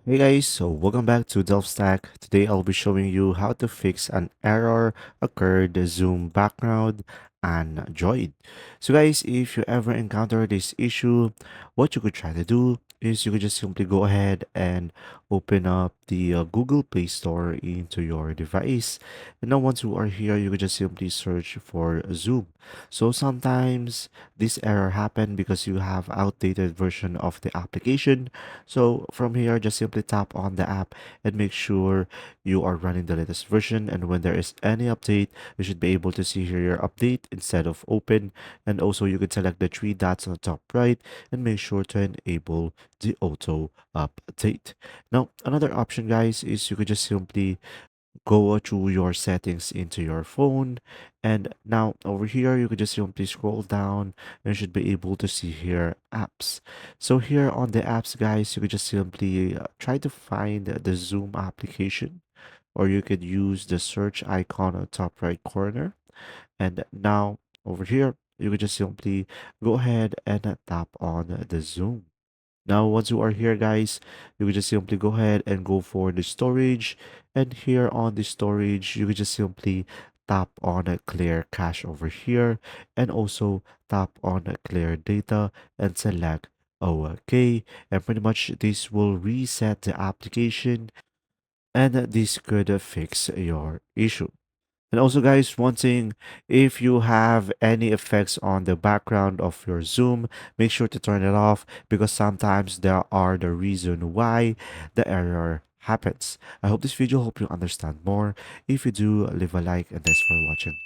Hey guys, so welcome back to DelphStack. Today I'll be showing you how to fix an error occurred the Zoom background and Android. So guys, if you ever encounter this issue, what you could try to do is you could just simply go ahead and open up the Google Play Store into your device. And now once you are here, you could just simply search for Zoom. So sometimes this error happen because you have outdated version of the application, so from here, just simply tap on the app and make sure you are running the latest version. And when there is any update, you should be able to see here your update instead of open. And also you can select the three dots on the top right and make sure to enable the auto update. Now, another option guys is you could just simply go to your settings into your phone, and now over here you could just simply scroll down and you should be able to see here apps. So here on the apps guys, you could just simply try to find the Zoom application, or you could use the search icon on the top right corner. And now over here you could just simply go ahead and tap on the Zoom. Now, once you are here, guys, you can just simply go ahead and go for the storage. And here on the storage, you can just simply tap on a clear cache over here and also tap on a clear data and select OK. And pretty much this will reset the application, and this could fix your issue. And also, guys, one thing, if you have any effects on the background of your Zoom, make sure to turn it off because sometimes there are the reason why the error happens. I hope this video helped you understand more. If you do, leave a like and thanks for watching.